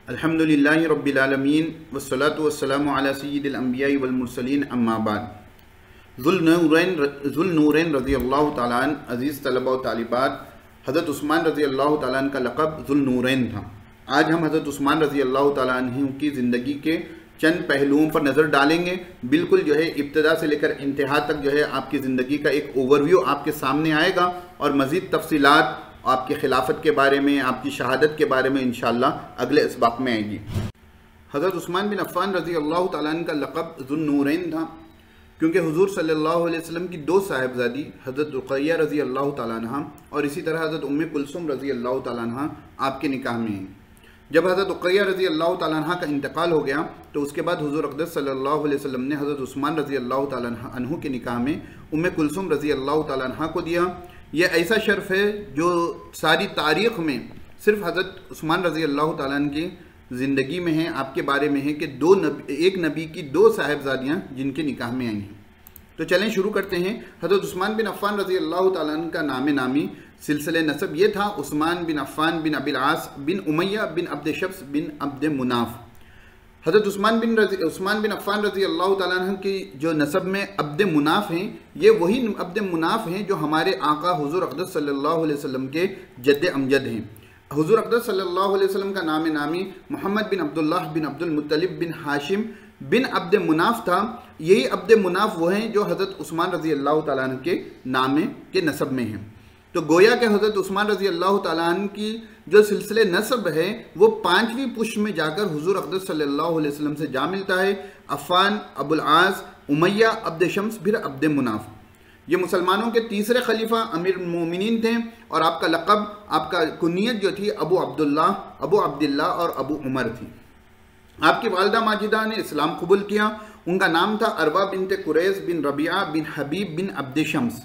अल्हम्दुलिल्लाहि रब्बिल आलमीन वस्सलातु वस्सलामु अला सय्यिदिल अंबिया'i वल मुरसलीन अम्मा बाद। ज़ुल्नूरैन रज़ियल्लाहु तआला अन्हु अज़ीज़ तलबा व तालिबात, हज़रत उस्मान रज़ियल्लाहु तआला अन्हु का लक़ब ज़ुल्नूरैन था। आज हम हज़रत उस्मान रज़ियल्लाहु तआला अन्हु की ज़िंदगी के चंद पहलुओं पर नज़र डालेंगे। बिल्कुल जो है इब्तिदा से लेकर इंतहा तक जो है आपकी ज़िंदगी का एक ओवरव्यू आपके सामने आएगा और मज़ीद तफसीलात आपकी खिलाफत के बारे में, आपकी शहादत के बारे में इंशाअल्लाह अगले इसबाक में आएगी। हज़रत उस्मान बिन अफ़्फ़ान रज़ियल्लाहु तआला अन्हु का लक़ब ज़ुन्नूरैन था क्योंकि हुज़ूर सल्लल्लाहु अलैहि वसल्लम की दो साहिबजादी हज़रत रुक़य्या रज़ियल्लाहु तआला अन्हा और इसी तरह हज़रत उम्मे कुलसूम रज़ियल्लाहु तआला अन्हा आपके निकाह में हैं। जब हज़रत रुक़य्या रज़ियल्लाहु तआला अन्हा का इंतकाल हो गया तो उसके बाद हुज़ूर अक़दस सल्लल्लाहु अलैहि वसल्लम ने हज़रत उस्मान रज़ियल्लाहु तआला अन्हु के निकाह में उम्मे कुलसूम रज़ियल्लाहु तआला अन्हा को दिया। यह ऐसा शर्फ़ है जो सारी तारीख़ में सिर्फ हज़रत उस्मान रज़ियल्लाहु तआला अन्हु की ज़िंदगी में है, आपके बारे में है कि एक नबी की दो साहिबजादियाँ जिनके निकाह में आई हैं। तो चलें शुरू करते हैं। हज़रत उस्मान बिन अफ़्फ़ान रज़ियल्लाहु तआला अन्हु का नामी सिलसिले नसब ये था उस्मान बिन अफ़्फ़ान बिन अबिल आस बिन उमय्या बिन अब्द शब्स बिन अब्द मुनाफ। हज़रत उस्मान बिन अफ़्फ़ान रज़ियल्लाहु तआला अन्हु की जो नसब में अब्द मुनाफ हैं, ये वही अब्द मुनाफ हैं जो हमारे आका हुज़ूर अक़दस सल्लल्लाहु अलैहि वसल्लम के जद्द अमजद हैं। हुज़ूर अक़दस सल्लल्लाहु अलैहि वसल्लम का नामी मोहम्मद बिन अब्दुल्लाह बिन अब्दुल मुत्तलिब बिन हाशिम बिन अब्द मुनाफ था। यही अब्द मुनाफ वो हैं जो हज़रत उस्मान रज़ियल्लाहु तआला अन्हु के नामे के नसब में हैं। तो गोया के हज़रत उस्मान रज़ियल्लाहु तआला अन्हु की जो सिलसिले नसब है वो पाँचवीं पुश्त में जाकर हुज़ूर अक़दस सल्लल्लाहु अलैहि वसल्लम से जा मिलता है। अफ़्फ़ान, अबुल आस, उमय्या, अब्द शम्स, फिर अब्द मुनाफ। ये मुसलमानों के तीसरे खलीफा अमीर मोमिनीन थे और आपका लक़ब, आपका कुनियत जो थी अबू अब्दुल्लाह, अबू अब्दिल्ला और अबू उमर थी। आपकी वालिदा माजिदा ने इस्लाम कबूल किया। उनका नाम था अरवा बिनते कुरैज़ बिन रबिया बिन हबीब बिन अब्द शम्स।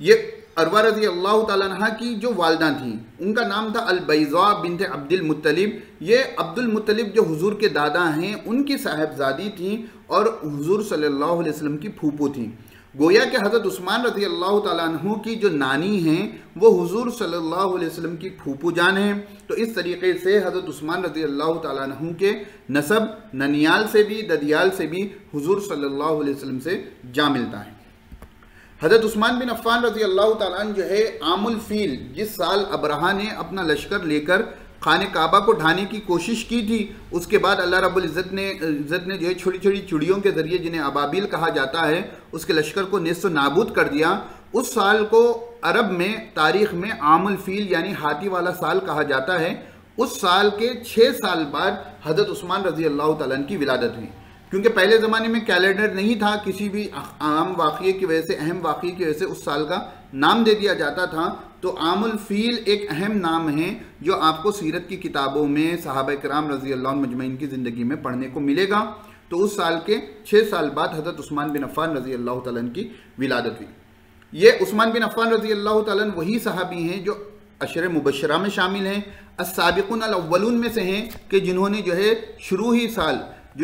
ये अरवा रज़ियल्लाहु तआला अन्हा की जो वालिदा थी उनका नाम था अल-बैज़ा बिनते अब्दुल मुत्तलिब। ये अब्दुल मुत्तलिब जो हुज़ूर के दादा हैं उनकी साहिबजादी थी और हुज़ूर सल्लल्लाहु अलैहि वसल्लम की फूफू थी। गोया के हज़रत उस्मान रज़ियल्लाहु तआला अन्हु की जो नानी हैं वो हुज़ूर सल्लल्लाहु अलैहि वसल्लम की फूफू जान हैं। तो इस तरीके से हज़रत उस्मान रज़ियल्लाहु तआला अन्हु के नसब ननियाल से भी, ददियाल से भी हुज़ूर सल्लल्लाहु अलैहि वसल्लम से जा मिलता है। हज़रत उस्मान बिन अफ़्फ़ान रज़ियल्लाहु तआला अन्हु जो है आमुल फ़ील, जिस साल अबरहा ने अपना लश्कर लेकर खाने काबा को ढाने की कोशिश की थी, उसके बाद अल्लाह रब्बुल इज़्ज़त ने जो है छोटी छोटी चिड़ियों के ज़रिए जिन्हें अबाबिल कहा जाता है उसके लश्कर को नेस्त नाबूद कर दिया। उस साल को अरब में तारीख़ में आमुल फ़ील यानी हाथी वाला साल कहा जाता है। उस साल के 6 साल बाद हज़रत उस्मान रज़ियल्लाहु तआला अन्हु की विलादत हुई। क्योंकि पहले ज़माने में कैलेंडर नहीं था, किसी भी आम वाक़ये की वजह से, अहम वाक़ये की वजह से उस साल का नाम दे दिया जाता था। तो आमुल फ़ील एक अहम नाम है जो आपको सीरत की किताबों में सहाबा किराम रज़ियल्लाहु अन्हुम मजमईन की ज़िंदगी में पढ़ने को मिलेगा। तो उस साल के 6 साल बाद हज़रत उस्मान बिन अफ़्फ़ान रज़ियल्लाहु तआला अन्हु की विलादत हुई। ये उस्मान बिन अफ़्फ़ान रज़ियल्लाहु तआला अन्हु वही सहाबी हैं जो अशरे मुबश्शरा में शामिल हैं, अस्साबिक़ून अल-अव्वलून में से हैं कि जिन्होंने जो है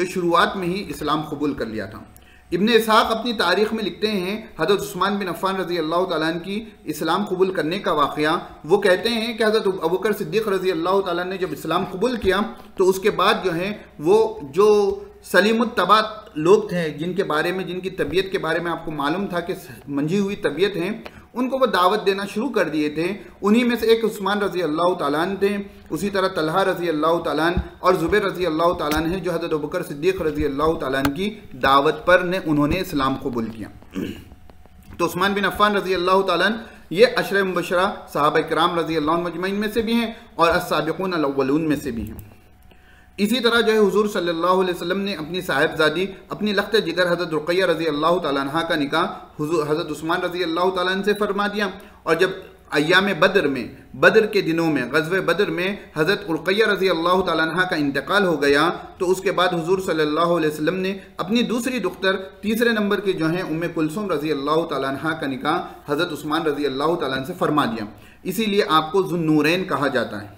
शुरुआत में ही इस्लाम कबूल कर लिया था। इब्न इसहाक़ अपनी तारीख़ में लिखते हैं हज़रत उस्मान बिन अफ़्फ़ान रज़ियल्लाहु तआला अन्हु की इस्लाम कबूल करने का वाक़या। वो कहते हैं कि हज़रत अबू बकर सिद्दीक़ रज़ियल्लाहु तआला ने जब इस्लाम कबूल किया तो उसके बाद जो है वो जो सलीमुत तबा लोग थे जिनके बारे में, जिनकी तबीयत के बारे में आपको मालूम था कि मंझी हुई तबीयत हैं, उनको वो दावत देना शुरू कर दिए थे। उन्हीं में से एक उस्मान रज़ियल्लाहु तआला अन्हु थे। उसी तरह तलहा रज़ियल्लाहु तआला अन्हु और ज़ुबैर रज़ियल्लाहु तआला अन्हु हैं जो हज़रत अबू बकर सिद्दीक़ रज़ियल्लाहु तआला अन्हु की दावत पर उन्होंने इस्लाम कबूल किया। तो उस्मान बिन अफ़्फ़ान रज़ियल्लाहु तआला अन्हु ये अशरे मुबश्शरा सहाबा किराम रज़ियल्लाहु अन्हुम मजमईन में से भी हैं और अस्साबिक़ून अल-अव्वलून में से भी हैं। इसी तरह जो है हुज़ूर सल्लल्लाहु अलैहि वसल्लम ने अपनी साहिबजादी, अपनी लख्त जिगर हज़रत रुक़य्या रज़ियल्लाहु तआला अन्हा का निकाह हज़रत उस्मान रज़ियल्लाहु तआला अन्हु से फरमा दिया। और जब अय्याम बदर के दिनों में, ग़ज़वे बदर में हज़रत रुक़य्या रज़ियल्लाहु तआला अन्हा का इंतकाल हो गया तो उसके बाद हुज़ूर सल्लल्लाहु अलैहि वसल्लम ने अपनी दूसरी दुख्तर, तीसरे नंबर की जो हैं उम्मे कुलसूम रज़ियल्लाहु तआला अन्हा का निकाह हज़रत उस्मान रज़ियल्लाहु तआला अन्हु से फरमा दिया। इसीलिए आपको ज़ुन्नूरैन कहा जाता है।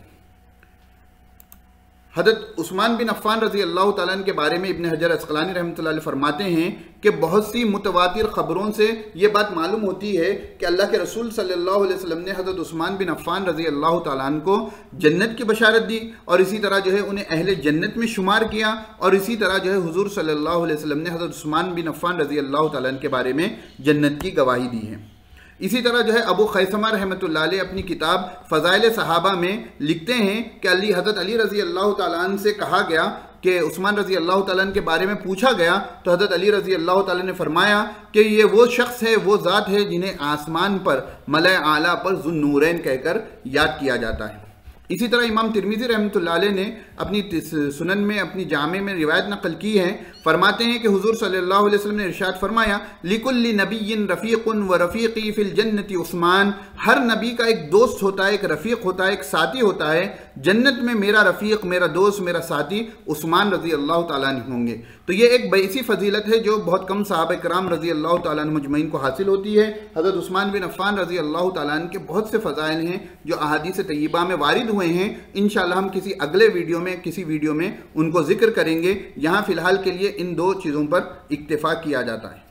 हज़रत उस्मान बिन अफ़्फ़ान रज़ी अल्लाह ताला अन्हु के बारे में इब्न हजर अस्क़लानी रहमतुल्लाह अलैह फरमाते हैं कि बहुत सी मुतवातिर ख़बरों से ये बात मालूम होती है कि अल्लाह के रसूल सल्लल्लाहु अलैहि वसल्लम ने हज़रत उस्मान बिन अफ़्फ़ान रज़ी अल्लाह ताला अन्हु को जन्नत की बशारत दी और इसी तरह जो है उन्हें अहले जन्नत में शुमार किया। और इसी तरह जो है हुज़ूर सल्लल्लाहु अलैहि वसल्लम ने हज़रत उस्मान बिन अफ़्फ़ान रज़ी अल्लाह ताला अन्हु के बारे में जन्नत की गवाही दी है। इसी तरह जो है अबू खैसमा रहमतुल्लाह अलैह अपनी किताब फ़ज़ाइल सहाबा में लिखते हैं कि हज़रत अली रज़ी अल्लाह ताला अन्हु से कहा गया कि उस्मान रज़ी अल्लाह ताला अन्हु के बारे में पूछा गया तो हज़रत अली रज़ी अल्लाह ताला ने फरमाया कि ये वो शख्स है, वो ज़ात है जिन्हें आसमान पर मलए आला पर ज़ुन्नूरैन कहकर याद किया जाता है। इसी तरह इमाम तिरमिज़ी रहमतुल्लाह अलैह ने अपनी सुनन में अपनी जामे में रिवायत नकल की है। फरमाते हैं कि हुज़ूर सल्लल्लाहु अलैहि वसल्लम ने इरशाद फरमाया लिकुल्लि नबिय्यिन रफ़ीक़ुन व रफ़ीक़ी फ़िल जन्नति उस्मान। हर नबी का एक दोस्त होता है, एक रफ़ीक़ होता है, एक साथी होता है। जन्नत में मेरा रफ़ीक़, मेरा दोस्त, मेरा साथी उस्मान रज़ी अल्लाह ताला अन्हु होंगे। तो ये एक ऐसी फजीलत है जो बहुत कम सहाबा किराम रज़ी अल्लाह ताला अन्हुम अजमईन को हासिल होती है। हज़रत उस्मान बिन अफ़्फ़ान रज़ी अल्लाह ताला अन्हु के बहुत से फ़ज़ाइल हैं जो अहादीस तय्यबा में वारिद हुए हैं। इंशाअल्लाह हम किसी अगले वीडियो में उनको जिक्र करेंगे। यहाँ फ़िलहाल के लिए इन दो चीज़ों पर इक्तिफ़ा किया जाता है।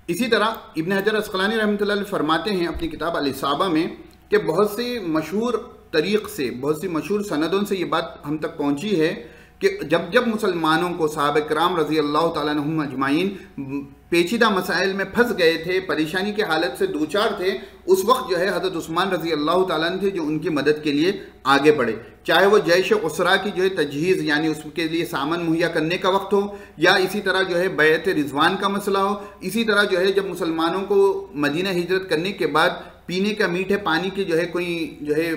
इसी तरह इब्न हजर अस्क़लानी रहमतुल्लाह अलैह फरमाते हैं अपनी किताब अल-इसाबा में कि बहुत सी मशहूर तरीक़ से, बहुत सी मशहूर सनदों से ये बात हम तक पहुँची है कि जब मुसलमानों को सहाबा किराम रज़ी अल्लाह ताला अन्हुम अजमाइन पेचीदा मसाइल में फंस गए थे, परेशानी की हालत से दो चार थे, उस वक्त जो है हज़रत उस्मान रज़ी अल्लाह ताला अन्हु थे जो उनकी मदद के लिए आगे बढ़े। चाहे वो जैश उसरा की जो है तजहीज़ यानी उसके लिए सामान मुहैया करने का वक्त हो, या इसी तरह जो है बैत रिजवान का मसला हो। इसी तरह जो है जब मुसलमानों को मदीना हिजरत करने के बाद पीने का मीठे पानी की जो है कोई जो है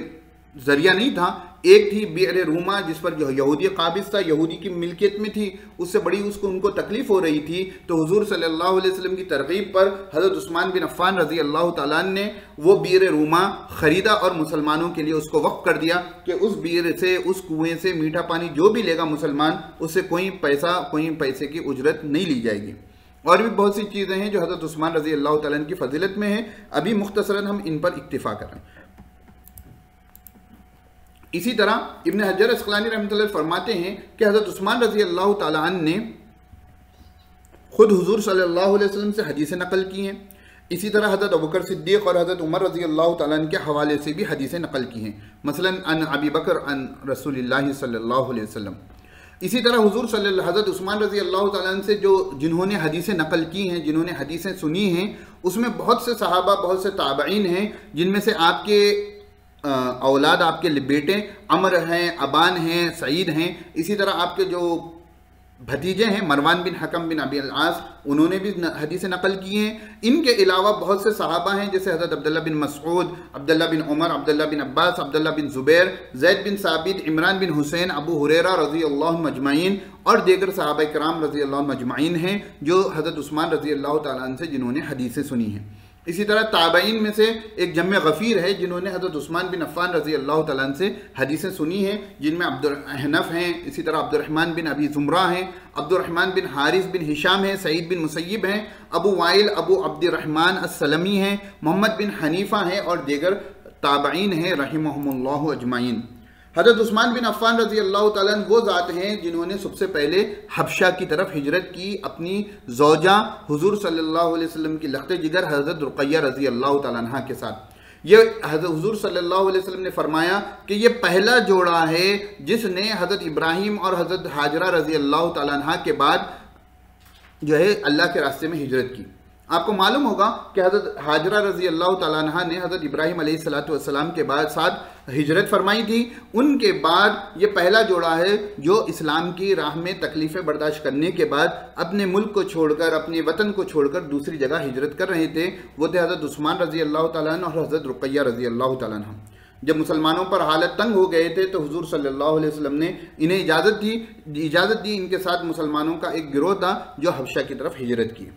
जरिया नहीं था, एक थी बियर रूमा जिस पर जो यहूदी काबिज था, यहूदी की मिल्कियत में थी, उससे बड़ी उनको तकलीफ हो रही थी। तो हुजूर सल्लल्लाहु अलैहि वसल्लम की तरगीब पर हज़रत उस्मान बिन अफ़्फ़ान रज़ी अल्लाह ताला अन्हु ने वो बियर रूमा ख़रीदा और मुसलमानों के लिए उसको वक़्फ़ कर दिया कि उस बियर से, उस कुएँ से मीठा पानी जो भी लेगा मुसलमान, उससे कोई पैसे की उजरत नहीं ली जाएगी। और भी बहुत सी चीज़ें हैं जो हज़रत उस्मान रज़ी अल्लाह ताला अन्हु की फजीलत में हैं। अभी मुख्तसरन हम इन पर इक्तिफ़ा करें। इसी तरह इब्न हजर अस्क़लानी रहमतुल्लाह फरमाते हैं कि हज़रत उस्मान रज़ी अल्लाह ताला अन्हु ने खुद हुज़ूर सल्लल्लाहु अलैहि वसल्लम से हदीसें नकल की हैं। इसी तरह हज़रत अबू बकर सिद्दीक़ और हज़रत उमर रज़ी अल्लाह ताला अन्हु के हवाले से भी हदीसें नकल की हैं, मसलन अन अबी बकर अन रसूलिल्लाह सल्लल्लाहु अलैहि वसल्लम। इसी तरह हुज़ूर हज़रत उस्मान रज़ी अल्लाह ताला अन्हु से जिन्होंने हदीसें नकल की हैं, जिन्होंने हदीसें सुनी हैं, उसमें बहुत से सहाबा, बहुत से ताबईन हैं, जिनमें से आपके औलाद, आपके बेटे अमर हैं, अबान हैं, सईद हैं। इसी तरह आपके जो भतीजे हैं मरवान बिन हकम बिन अबी अल-आस, उन्होंने भी हदीसें नकल की हैं। इनके अलावा बहुत से सहाबा हैं जैसे हज़रत अब्दुल्ला बिन मसऊद, अब्दुल्ला बिन उमर, अब्दुल्ला बिन अब्बास, अब्दुल्ला बिन ज़ुबैर, ज़ैद बिन साबित, इमरान बिन हुसैन, अबू हुरैरा रज़ी अल्लाह अजमाइन और दीगर सहाबा किराम रज़ी अल्लाह अजमाइन हैं जो हज़रत उस्मान रज़ी अल्लाह ताला अन्हु से जिन्होंने हदीसें सुनी हैं। इसी तरह ताबईन में से एक जम्मे गफ़ीर है जिन्होंने हज़रत उस्मान बिन अफ़्फ़ान रज़ी अल्लाह ताला अन्हु से हदीसें सुनी हैं, जिनमें अब्दुल अहनफ़ हैं, इसी तरह अब्दुर्रहमान बिन अबी ज़ुमरा हैं, अब्दुर्रहमान बिन हारिस बिन हिशाम हैं, सईद बिन मुसय्यब हैं, अबू वाइल अबू अब्दुर्रहमान अस्सलमी हैं, मोहम्मद बिन हनीफ़ा हैं और दीगर ताबईन हैं रहिमहुमुल्लाहु अजमाइन। हज़रत उस्मान बिन अफ़्फ़ान रज़ी अल्लाह ताला अन्हु वो ज़ात हैं जिन्होंने सबसे पहले हबशा की तरफ हिजरत की अपनी ज़ौजा हुज़ूर सल्लल्लाहु अलैहि वसल्लम की लख्त जिगर हज़रत रुक़य्या रज़ी अल्लाह ताला अन्हा के साथ। ये हज़रत हुज़ूर सल्लल्लाहु अलैहि वसल्लम ने फरमाया कि ये पहला जोड़ा है जिसने हज़रत इब्राहीम और हज़रत हाजरा रज़ी अल्लाह ताला अन्हा के बाद जो है अल्लाह के रास्ते में हिजरत की। आपको मालूम होगा कि हज़रत हाजरा रज़ी अल्लाह ताला अन्हा ने हज़रत इब्राहीम अलैहिस्सलातु वस्सलाम के बाद साथ हिजरत फरमाई थी। उनके बाद ये पहला जोड़ा है जो इस्लाम की राह में तकलीफ़ें बर्दाश्त करने के बाद अपने मुल्क को छोड़कर, अपने वतन को छोड़कर दूसरी जगह हिजरत कर रहे थे। वो थे हज़रत उस्मान रज़ी अल्लाह ताला अन्हु और हज़रत रुक़य्या रज़ी अल्लाह ताला अन्हा। जब मुसलमानों पर हालत तंग हो गए थे तो हुजूर सल्लल्लाहु अलैहि वसल्लम ने इन्हें इजाज़त दी। इनके साथ मुसलमानों का एक गिरोह था जो हबशा की तरफ हिजरत की।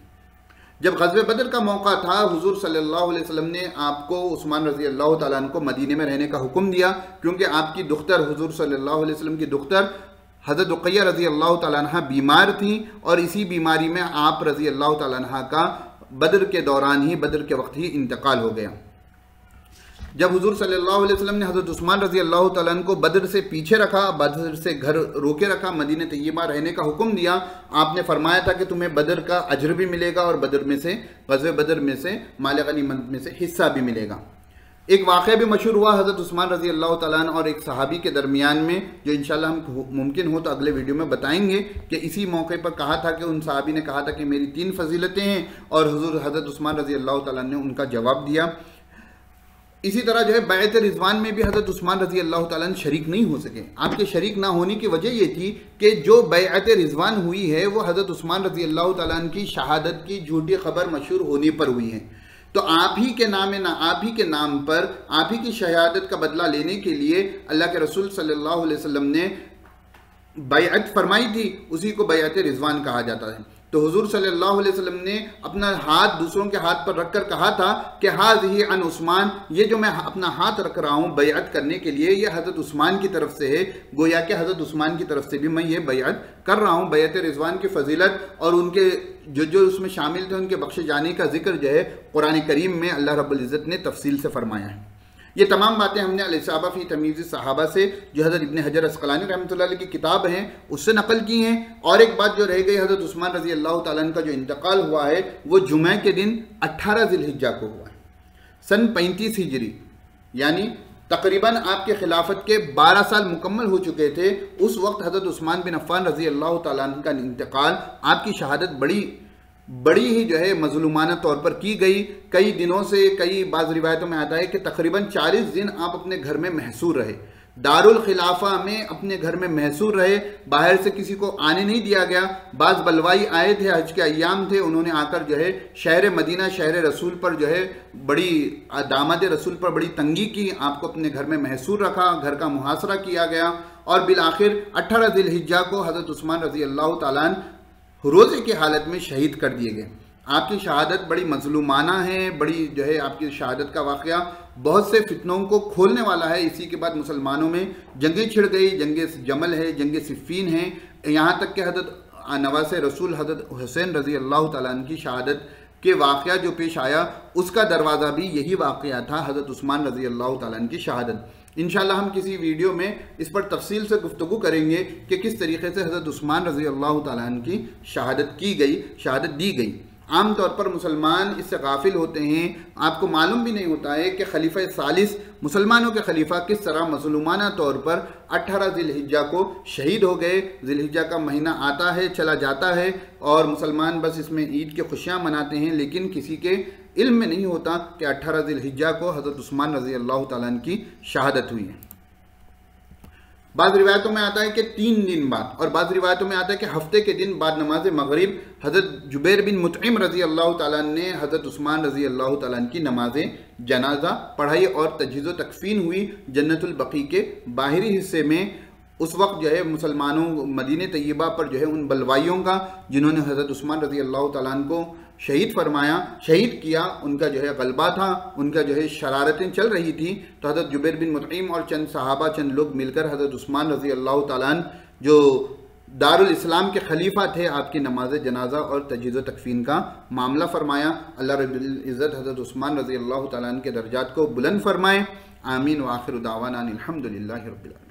जब ग़ज़वे बदर का मौका था, हुजूर सल्लल्लाहु अलैहि वसल्लम ने आपको उस्मान रज़ी अल्लाह ताला अन्हु को मदीने में रहने का हुक्म दिया, क्योंकि आपकी दुख्तर हुजूर सल्लल्लाहु अलैहि वसल्लम की दुख्तर हज़रत रुक़य्या रज़ी अल्लाह ताला अन्हा बीमार थी और इसी बीमारी में आप रज़ी अल्लाह ताला अन्हा का बदर के दौरान ही, बदर के वक्त ही इंतकाल हो गया। जब हुजूर सल्लल्लाहु अलैहि वसल्लम ने हज़रत उस्मान रज़ी अल्लाह तआला अन्हु को बदर से पीछे रखा, बदर से घर रोके रखा, मदीने तैयबा रहने का हुक्म दिया, आपने फरमाया था कि तुम्हें बदर का अजर भी मिलेगा और बदर में से, ग़ज़वे बदर में से माल गनीमत में से हिस्सा भी मिलेगा। एक वाक़या भी मशहूर हुआ हज़रत उस्मान रज़ी अल्लाह तआला अन्हु और एक सहाबी के दरमियान में, जो इंशाअल्लाह हम मुमकिन हो तो अगले वीडियो में बताएंगे कि इसी मौके पर कहा था कि उन सहाबी ने कहा था कि मेरी 3 फजीलतें हैं और हुजूर हज़रत उस्मान रज़ी अल्लाह तआला ने उनका जवाब दिया। इसी तरह जो है बैत रिजवान में भी हज़रत उस्मान रज़ी अल्लाह तआला अन्हु शरीक नहीं हो सके। आपके शरीक ना होने की वजह ये थी कि जो बैत रिजवान हुई है वो हज़रत उस्मान रज़ी अल्लाह तआला अन्हु की शहादत की झूठी खबर मशहूर होने पर हुई है। तो आप ही के नाम पर आप ही की शहादत का बदला लेने के लिए अल्लाह के रसूल सल्लल्लाहु अलैहि वसल्लम ने बैअत फरमाई थी, उसी को बैअत रिजवान कहा जाता है। तो हुजूर सल्लल्लाहु अलैहि वसल्लम ने अपना हाथ दूसरों के हाथ पर रखकर कहा था कि हाज़िही अन उस्मान, ये जो मैं अपना हाथ रख रहा हूँ बैअत करने के लिए, ये हज़रत उस्मान की तरफ से है। गोया कि हज़रत उस्मान की तरफ से भी मैं ये बैअत कर रहा हूँ। बैअत रिजवान की फजीलत और उनके जो उसमें शामिल थे उनके बख्शे जाने का जिक्र जो है कुरान करीम में अल्लाह रब्बुल इज़्ज़त ने तफसील से फरमाया है। ये तमाम बातें हमने अल-इसाबा फ़ी तमीज़ सहाबा से, जो हज़रत इब्न हजर अस्क़लानी रहमतुल्लाह अलैह की किताब है, उससे नकल की हैं। और एक बात जो रह गई, हज़रत उस्मान रज़ी अल्लाह तआला अन्हु का जो इंतकाल हुआ है वो जुमे के दिन 18 ज़िलहिज्जा को हुआ है, सन 35 हिजरी, यानी तकरीबन आपके खिलाफत के 12 साल मुकम्मल हो चुके थे। उस वक्त हज़रत उस्मान बिन अफ़्फ़ान रज़ी अल्लाह तआला अन्हु का इंतकाल, आपकी शहादत बड़ी ही जो है मज़लूमाना तौर पर की गई। कई दिनों से, कई बाज़ रिवायतों में आता है कि तकरीबन 40 दिन आप अपने घर में महसूर रहे, दारुल खिलाफा में अपने घर में महसूर रहे, बाहर से किसी को आने नहीं दिया गया। बाज़ बलवाई आए थे, हज के अय्याम थे, उन्होंने आकर जो है शहर मदीना, शहर रसूल पर जो है बड़ी दामाद रसूल पर बड़ी तंगी की, आपको अपने घर में महसूर रखा, घर का मुहासरा किया गया और बिल आखिर 18 ज़िलहिज्जा को हज़रत उस्मान रज़ी अल्लाह तआला अन्हु रोज़े की हालत में शहीद कर दिए गए। आपकी शहादत बड़ी मजलूमाना है, बड़ी जो है आपकी शहादत का वाक़या बहुत से फितनों को खोलने वाला है। इसी के बाद मुसलमानों में जंगें छिड़ गई, जंगे जमल है, जंगे सिफ़ीन है, यहाँ तक कि हज़रत नवासे रसूल हज़रत हुसैन रज़ी अल्लाह तआला अन्हु की शहादत के वाक़या जो पेश आया, उसका दरवाज़ा भी यही वाक़या था, हज़रत उस्मान रज़ी अल्लाह तआला अन्हु की शहादत। इंशाअल्लाह हम किसी वीडियो में इस पर तफसील से गुफ्तगू करेंगे कि किस तरीके से हज़रत उस्मान रज़ी अल्लाह तआला अन्हु की शहादत की गई, शहादत दी गई। आम तौर पर मुसलमान इससे गाफिल होते हैं, आपको मालूम भी नहीं होता है कि खलीफा सालिस, मुसलमानों के खलीफा किस तरह मज़लूमाना तौर पर 18 ज़िलहिज्जा को शहीद हो गए। ज़िलहिज्जा का महीना आता है, चला जाता है और मुसलमान बस इसमें ईद की खुशियाँ मनाते हैं, लेकिन किसी के इल्म में नहीं होता कि 18 ज़िलहिज्जा को हज़रत उस्मान रज़ी अल्लाह तआला अन्हु की शहादत हुई है। बाज़ रिवायतों में आता है कि 3 दिन बाद, और बाज़ रिवायतों में आता है कि हफ्ते के दिन बाद नमाज मगरिब हज़रत जुबैर बिन मुतइम रज़ी अल्लाह तआला अन्हु ने हज़रत उस्मान रज़ी अल्लाह तआला अन्हु की नमाज जनाजा पढ़ाई और तजहीज़ तकफ़ीन हुई जन्नतुल बक़ी के बाहरी हिस्से में। उस वक्त जो है मुसलमानों मदीने तैयबा पर जो है उन बलवाइयों का, जिन्होंने हज़रत उस्मान रज़ी अल्लाह तआला अन्हु को शहीद किया, उनका जो है गलबा था, उनका जो है शरारतें चल रही थी। तो हज़रत जुबैर बिन मुतइम और चंद सहाबा, चंद लोग मिलकर हज़रत उस्मान रज़ी अल्लाह तआला अन्हु जो दारुल इस्लाम के खलीफा थे, आपकी नमाज जनाजा और तजहीज़ तकफ़ीन का मामला फरमाया। अल्लाह रब्बुल इज़्ज़त हज़रत उस्मान रज़ी अल्लाह तआला अन्हु के दर्जात को बुलंद फरमाए। आमीन व आखिर दावाना अनिल हम्दुलिल्लाहि रब्बिल आलमीन।